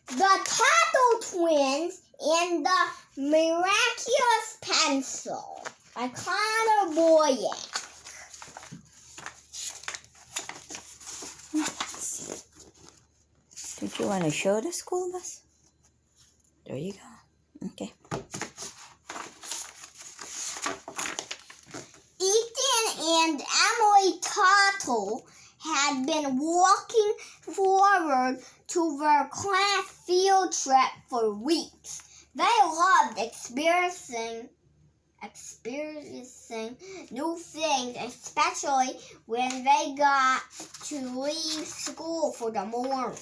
the Tuttle Twins and the Miraculous Pencil by Connor Boyack. Did you want to show the school bus? There you go. Okay. Ethan and Emily Tuttle had been walking forward to their class field trip for weeks. They loved experiencing new things, especially when they got to leave school for the morning.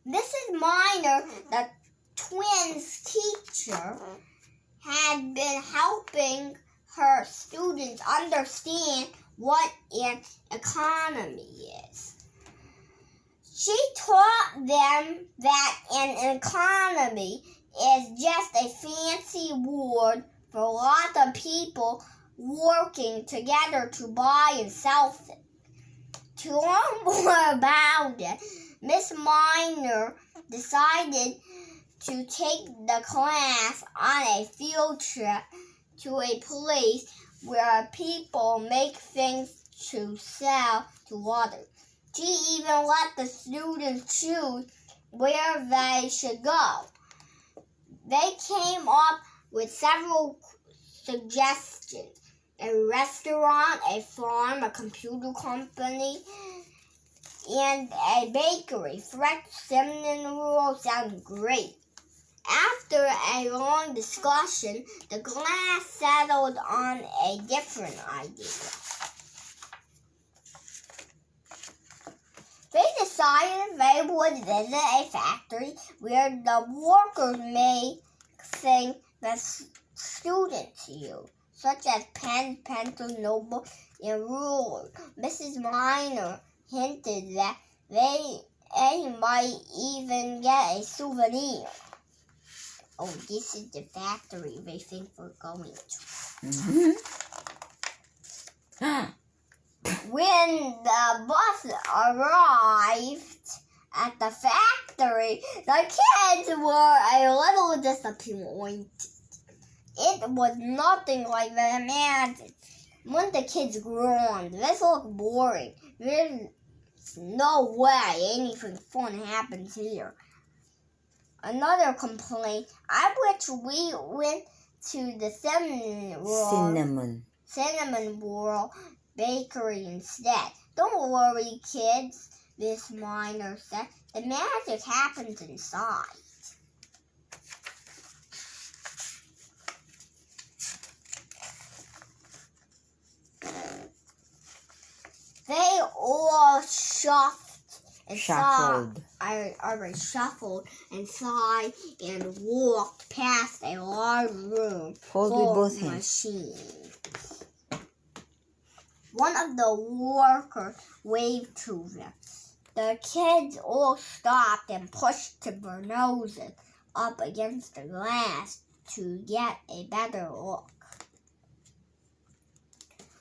Mrs. Minor, the twins' teacher, had been helping her students understand what an economy is. She taught them that an economy is just a fancy word for a lot of people working together to buy and sell things. To learn more about it, Miss Minor decided to take the class on a field trip to a place where people make things to sell to others. She even let the students choose where they should go. They came up with several suggestions: a restaurant, a farm, a computer company, and a bakery. Fresh cinnamon rolls sound great. After a long discussion, the class settled on a different idea. They decided they would visit a factory where the workers made things that students use, such as pens, pencils, notebooks, and rulers. Mrs. Minor hinted that they might even get a souvenir. Oh, this is the factory they think we're going to. Mm-hmm. When the bus arrived at the factory, the kids were a little disappointed. It was nothing like they imagined. When the kids groaned, "This looks boring. There's no way anything fun happens here." Another complaint: "I wish we went to the cinnamon roll bakery instead." "Don't worry, kids," Miss Minor said. "The magic happens inside." They all shuffled inside and walked past a large room full of machines. One of the workers waved to them. The kids all stopped and pushed their noses up against the glass to get a better look.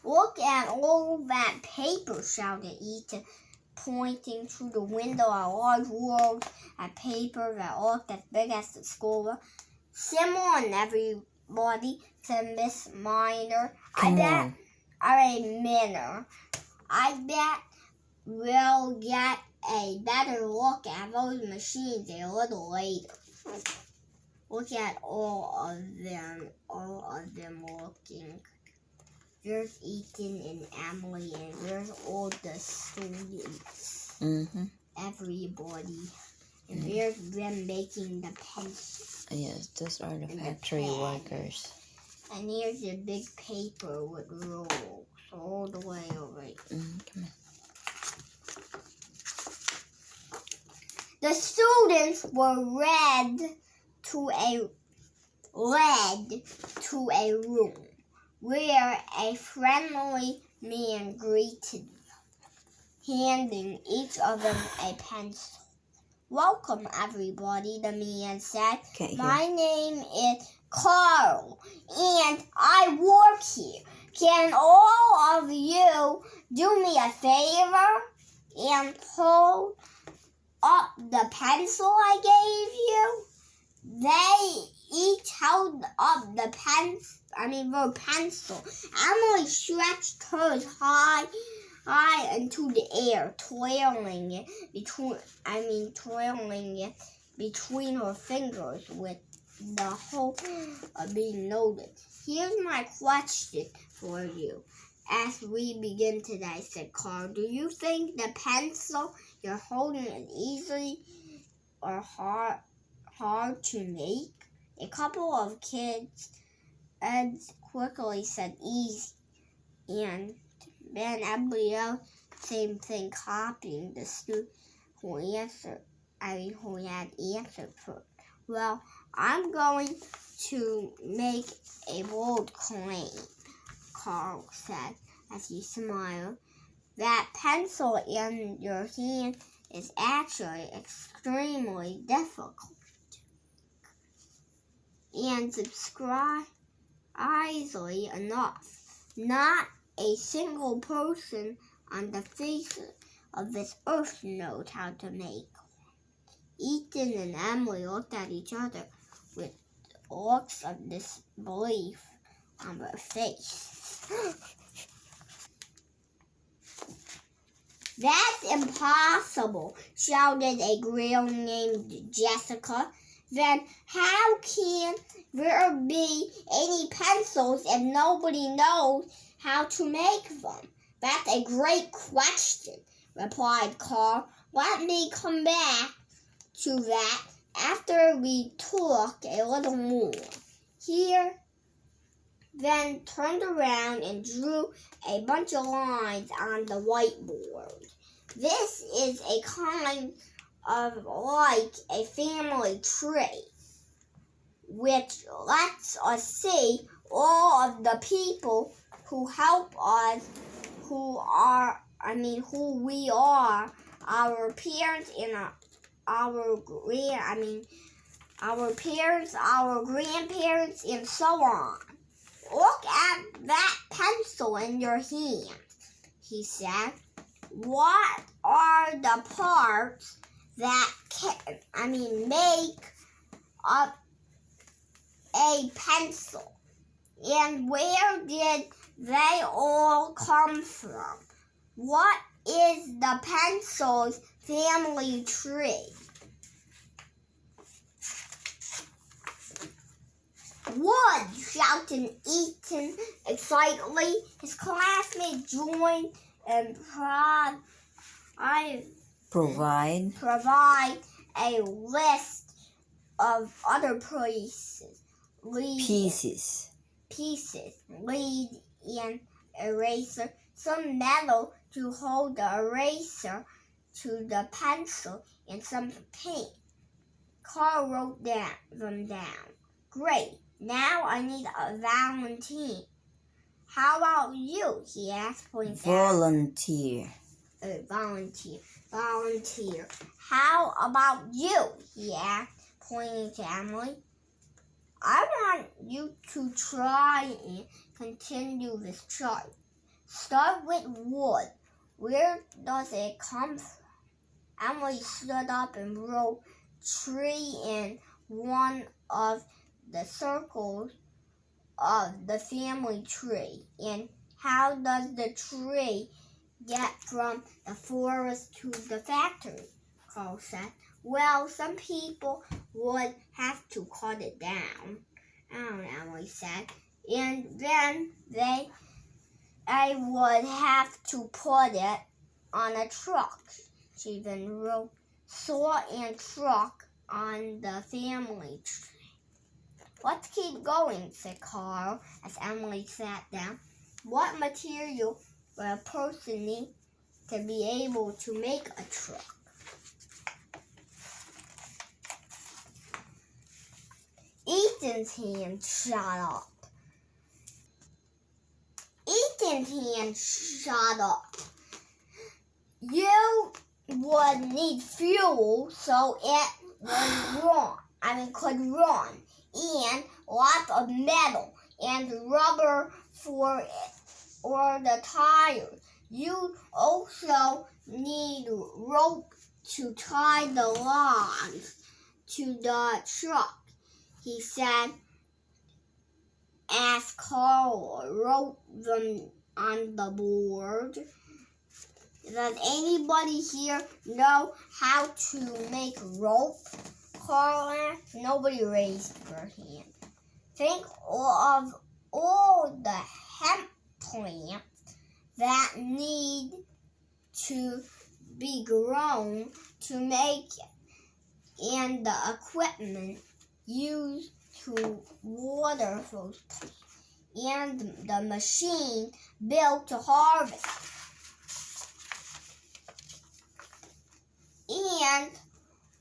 "Look at all that paper," shouted Ethan, pointing through the window at large rolls of paper that looked as big as the school. "Simmer on, everybody," said Miss Minor. I bet we'll get a better look at those machines a little later." "Look at all of them looking. There's Ethan and Emily, and there's all the students. Mm-hmm. Everybody. And there's them making the pencils." Yes, those are the factory workers. "And here's a big paper with rolls all the way over here." Come on. The students were led to a room where a friendly man greeted them, handing each of them a pencil. "Welcome, everybody," the man said. "My name is Carl, and I work here. Can all of you do me a favor and hold up the pencil I gave you? They each held up the pencil. Emily stretched hers high into the air, twirling it between her fingers with the hope of being noticed. Here's my question for you. As we begin today, said Carl, do you think the pencil you're holding is easy or hard to make? A couple of kids quickly said easy, and then everybody else same thing, copying the student who had answered first. Well, I'm going to make a bold claim, Carl said as he smiled. That pencil in your hand is actually extremely difficult. And surprisingly enough, not a single person on the face of this earth knows how to make one. Ethan and Emily looked at each other with looks of disbelief on their face. That's impossible, shouted a girl named Jessica. Then how can there be any pencils if nobody knows how to make them? That's a great question, replied Carl. Let me come back to that after we talk a little more. Here, then turned around and drew a bunch of lines on the whiteboard. This is a kind of like a family tree, which lets us see all of the people who help us, who we are, our parents and our parents, our grandparents, and so on. Look at that pencil in your hand, he said. What are the parts that make up a pencil? And where did they all come from? What is the pencil's family tree? Wood, shouted Ethan excitedly. His classmates joined and provide a list of other pieces, lead and eraser, some metal to hold the eraser to the pencil, and some paint. Carl wrote them down. Great. Now I need a volunteer. How about you? He asked, pointing Volunteer. Volunteer. How about you? He asked, pointing to Emily. I want you to try and continue this chart. Start with wood. Where does it come from? Emily stood up and wrote tree in one of the circles of the family tree. And how does the tree get from the forest to the factory? Carl said. Well, some people would have to cut it down, Emily said. And then I would have to put it on a truck. She then wrote saw and truck on the family tree. Let's keep going, said Carl as Emily sat down. What material would a person need to be able to make a truck? Ethan's hand shot up. You would need fuel so it could run, and lots of metal and rubber for the tires. You also need rope to tie the logs to the truck. He said, as Carl wrote them on the board. Does anybody here know how to make rope? Carl asked. Nobody raised their hand. Think of all the hemp plants that need to be grown to make and the equipment used to water those plants and the machine built to harvest. And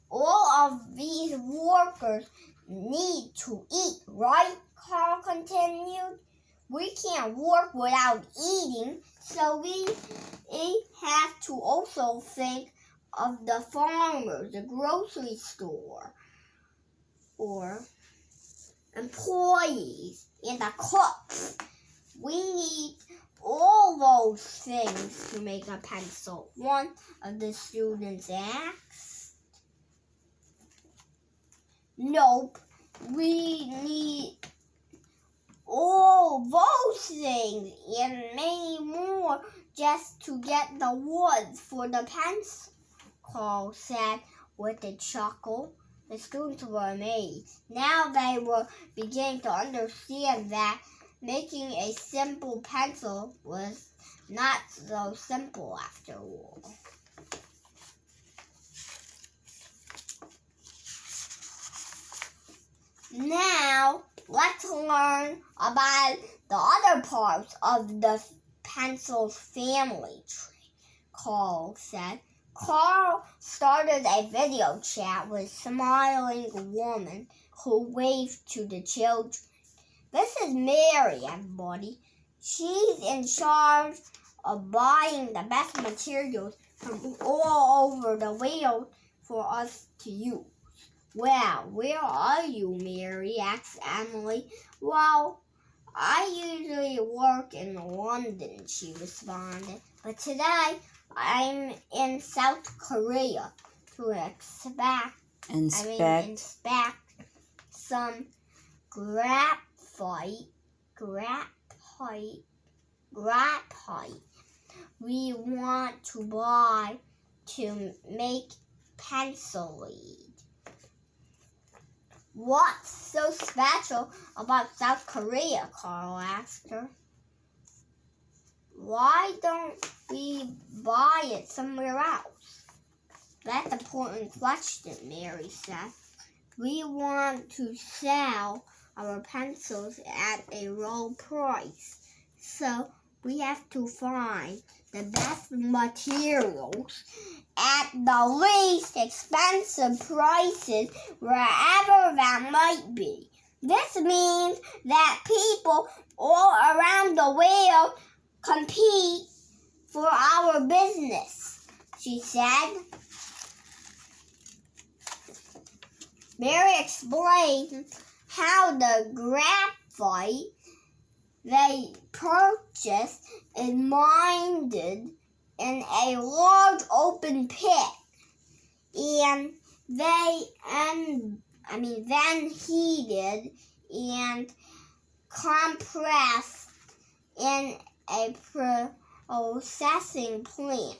all of these workers need to eat, right? Carl continued. We can't work without eating, so we have to also think of the farmers, the grocery store, or employees, and the cooks. We need all those things to make a pencil, one of the students asked. Nope, we need all those things and many more just to get the wood for the pencil, Carl said with a chuckle. The students were amazed. Now they were beginning to understand that making a simple pencil was not so simple after all. Now, let's learn about the other parts of the pencil's family tree, Carl said. Carl started a video chat with a smiling woman who waved to the children. This is Mary, everybody. She's in charge of buying the best materials from all over the world for us to use. Well, where are you, Mary? Asked Emily. Well, I usually work in London, she responded. But today, I'm in South Korea to inspect some graphite we want to buy to make pencil lead. What's so special about South Korea? Carl asked her. Why don't we buy it somewhere else? That's an important question, Mary said. We want to sell our pencils at a low price, so we have to find the best materials at the least expensive prices wherever that might be. This means that people all around the world compete for our business, she said. Mary explained how the graphite they purchased is mined in a large open pit and then heated and compressed in a processing plant.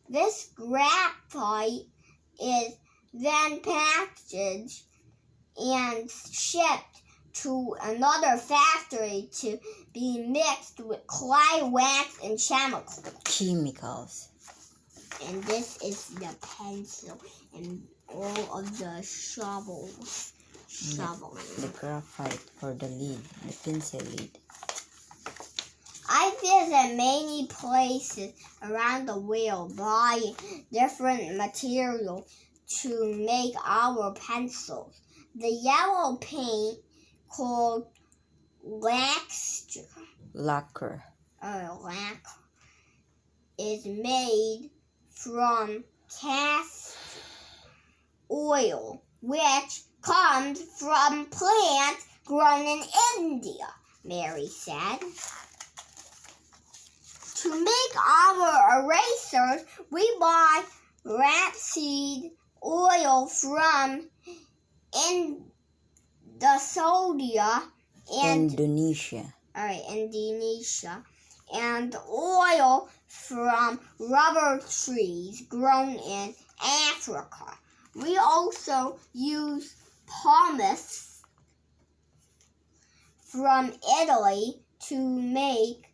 This graphite is then packaged and shipped to another factory to be mixed with clay, wax, and chemicals. And this is the pencil and all of the shovels. The graphite for the lead, the pencil lead. I visit many places around the world buying different materials to make our pencils. The yellow paint called lacquer is made from castor oil, which comes from plants grown in India, Mary said. To make our erasers, we buy rapeseed oil from Indonesia and Indonesia. Indonesia, and oil from rubber trees grown in Africa. We also use pumice from Italy to make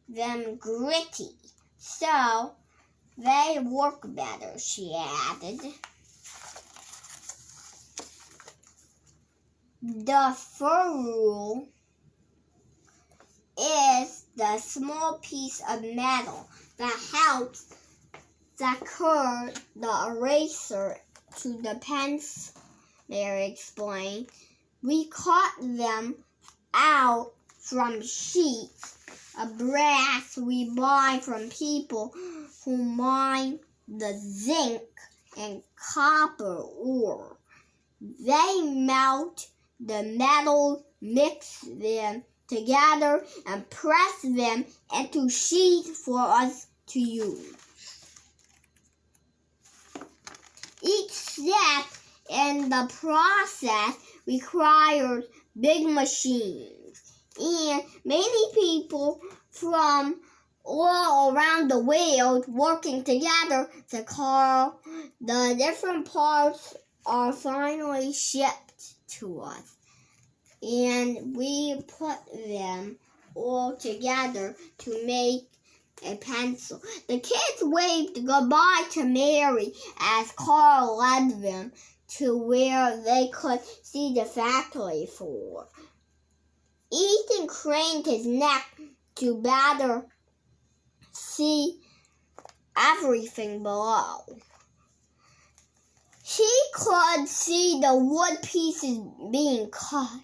them gritty, so they work better, she added. The ferrule is the small piece of metal that helps secure the eraser to the pencil, Mary explained. We cut them out from sheets of brass we buy from people who mine the zinc and copper ore. They melt the metal, mix them together, and press them into sheets for us to use. Each step in the process requires big machines, and many people from all around the world working together to call the different parts are finally shipped to us, and we put them all together to make a pencil. The kids waved goodbye to Mary as Carl led them to where they could see the factory floor. Ethan craned his neck to better see everything below. He could see the wood pieces being cut,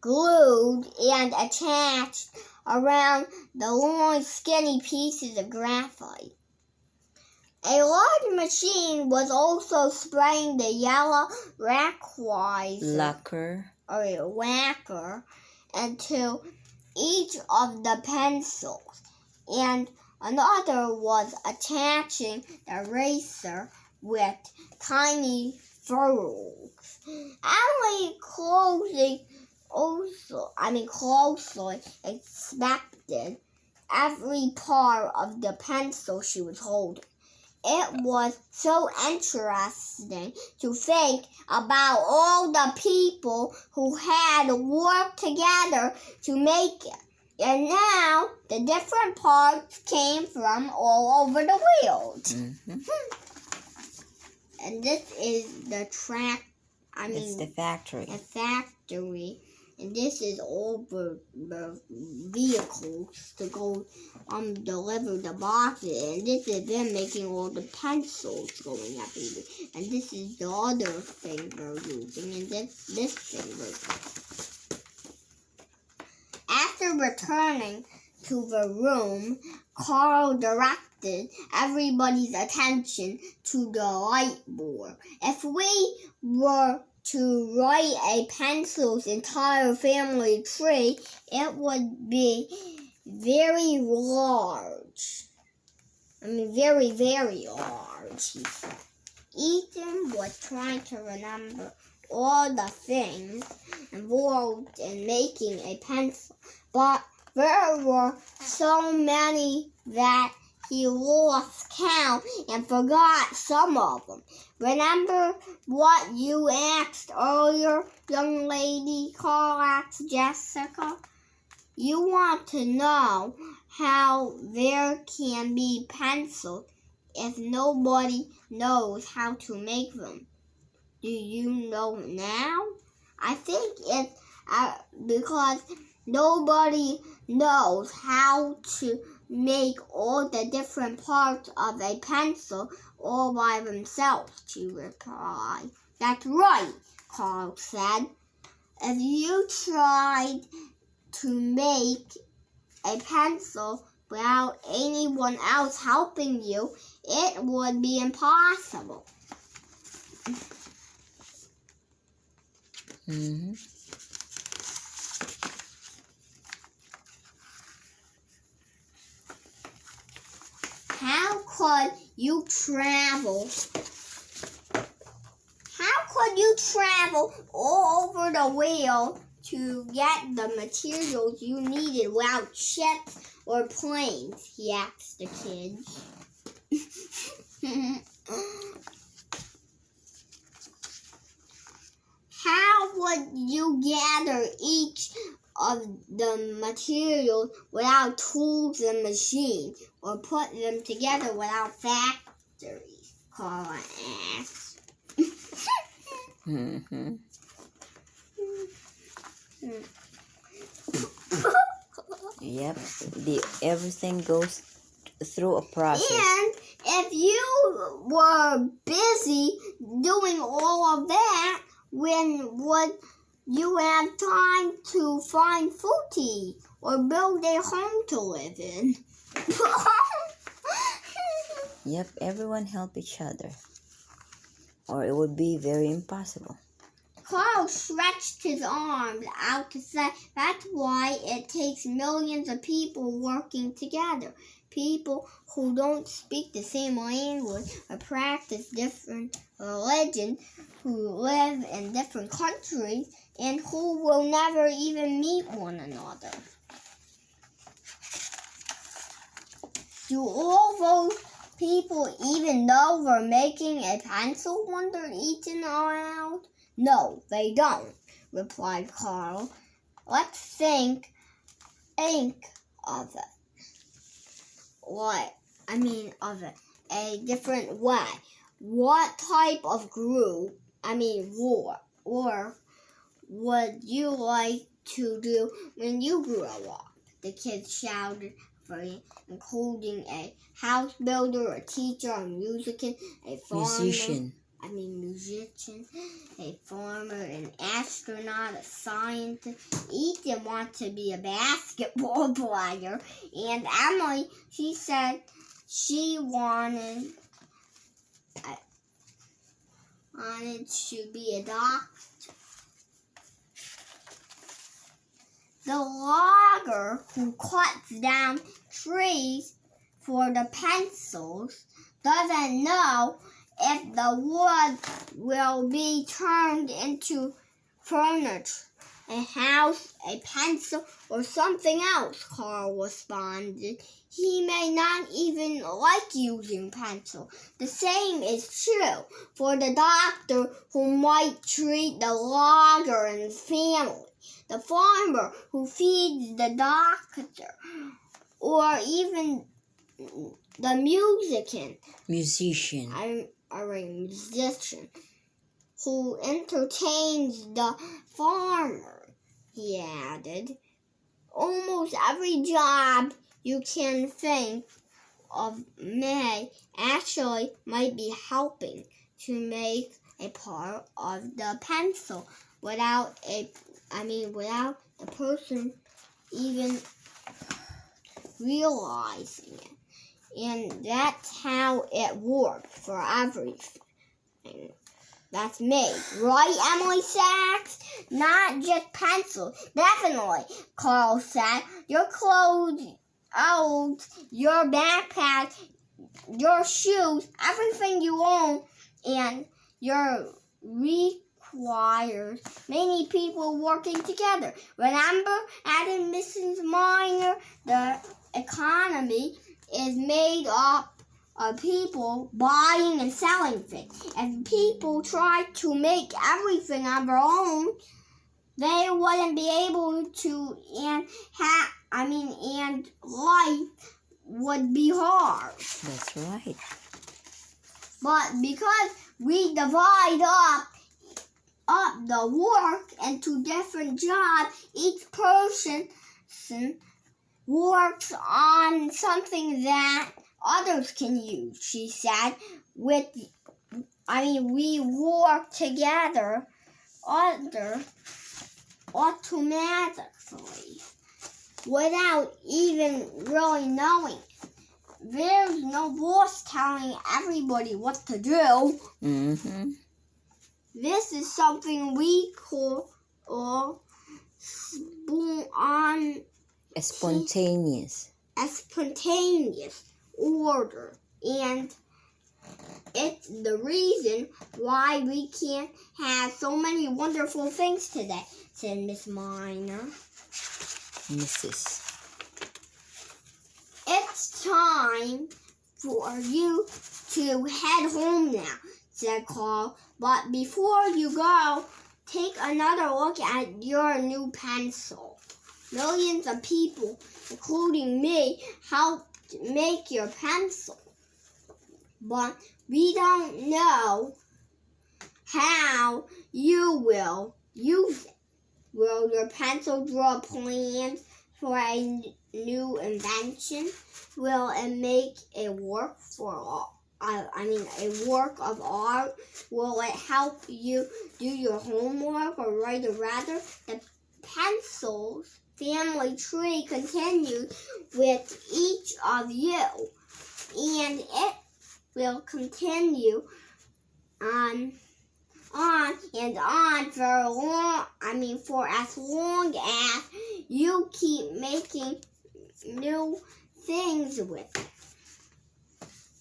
glued, and attached around the long, skinny pieces of graphite. A large machine was also spraying the yellow lacquer into each of the pencils, and another was attaching the eraser with tiny furrows. Emily closely inspected every part of the pencil she was holding. It was so interesting to think about all the people who had worked together to make it. And now the different parts came from all over the world. Mm-hmm. And this is the it's the factory. The factory. And this is all the vehicles to go deliver the boxes. And this is them making all the pencils going everywhere. And this is the other thing they're using. And this thing they're using. After returning to the room, Carl directed everybody's attention to the whiteboard. If we were to write a pencil's entire family tree, it would be very large. Very, very large, he said. Ethan was trying to remember all the things involved in making a pencil, but there were so many that he lost count and forgot some of them. Remember what you asked earlier, young lady? Carl asked Jessica. You want to know how there can be pencils if nobody knows how to make them. Do you know now? I think it's because nobody knows how to make all the different parts of a pencil all by themselves, she replied. That's right, Carl said. If you tried to make a pencil without anyone else helping you, it would be impossible. Mm-hmm. how could you travel? How could you travel all over the world to get the materials you needed without ships or planes? He asked the kids. How would you gather each of the materials without tools and machines, or put them together without factories? Carla asked. Mm-hmm. Yep. Everything goes through a process. And if you were busy doing all of that, when would you have time to find food to eat or build a home to live in? Yep, everyone help each other, or it would be very impossible. Carl stretched his arms out to say, that's why it takes millions of people working together. People who don't speak the same language or practice different religions, who live in different countries, and who will never even meet one another. Do all those people even know we're making a pencil? Wondered Ethan aloud. No, they don't, replied Carl. Let's think of it. A different way. What type of war would you like to do when you grow up? The kids shouted, including a house builder, a teacher, a musician, a farmer. Musician, a farmer, an astronaut, a scientist. Ethan wanted to be a basketball player, and Emily, she said she wanted to be a doctor. The logger who cuts down trees for the pencils doesn't know if the wood will be turned into furniture, a house, a pencil, or something else, Carl responded. He may not even like using pencil. The same is true for the doctor who might treat the logger and his family, the farmer who feeds the doctor, or even the musician who entertains the farmer, he added. Almost every job you can think of might be helping to make a part of the pencil without the person even realizing it. And that's how it works for everything that's made. Right, Emily Sachs? Not just pencils. Definitely, Carl said. Your clothes, your backpack, your shoes, everything you own, and your requires many people working together. Remember, added Mrs. Miner, the economy is made up of people buying and selling things. If people tried to make everything on their own, they wouldn't be able to, and life would be hard. That's right. But because we divide up the work into different jobs, each person works on something that others can use, she said. We work together automatically without even really knowing. There's no boss telling everybody what to do. Mm-hmm. This is something we call Spontaneous order. And it's the reason why we can have so many wonderful things today, said Miss Minor. Mrs. It's time for you to head home now, said Carl. But before you go, take another look at your new pencil. Millions of people, including me, helped make your pencil. But we don't know how you will use it. Will your pencil draw plans for a new invention? Will it make a work a work of art? Will it help you do your homework or write a letter? The pencil's family tree continues with each of you, and it will continue on and on for as long as you keep making new things with it.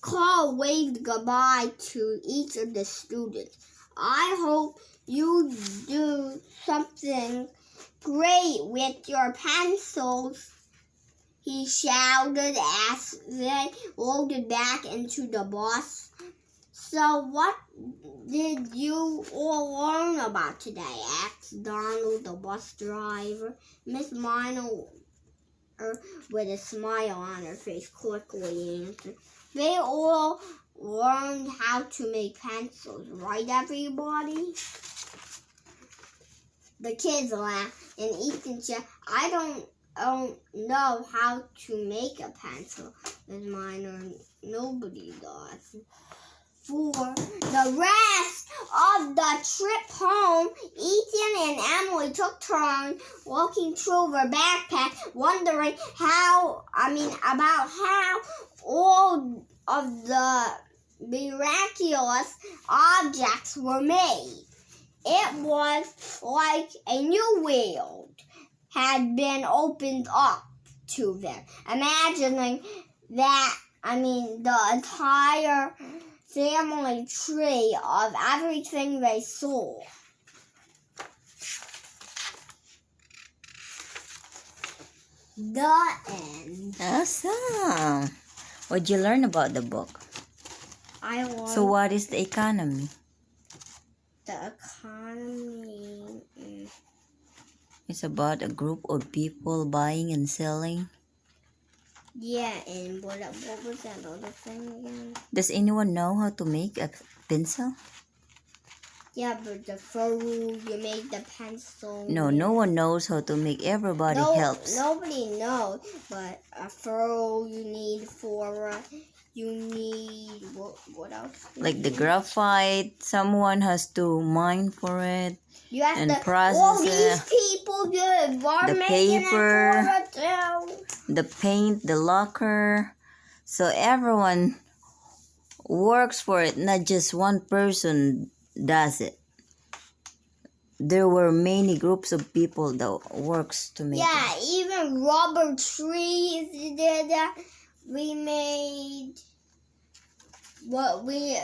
Carl waved goodbye to each of the students. I hope you do something great with your pencils, he shouted as they loaded back into the bus. So what did you all learn about today? Asked Donald, the bus driver. Miss Minor, with a smile on her face, quickly answered. They all learned how to make pencils, right, everybody? The kids laughed, and Ethan said, I don't know how to make a pencil. Miss Minor, nobody does. For the rest of the trip home, Ethan and Emily took turns looking through their backpack, wondering about how all of the miraculous objects were made. It was like a new world had been opened up to them, imagining that, the entire family tree of everything they saw. The end. Awesome. What'd you learn about the book? I learned So what is the economy? the economy. It's about a group of people buying and selling. Yeah, and what was that other thing again? Does anyone know how to make a pencil? Yeah, but the furrow, you make the pencil. No one knows how to make. Everybody helps. Nobody knows, but a furrow you need for, you need, what else? Like the graphite, someone has to mine for it. You have and to, process all these people are the making paper, it for it too. the paint, the lacquer. So everyone works for it, not just one person does it. There were many groups of people that works to make it. Yeah, even rubber trees did that. We made what we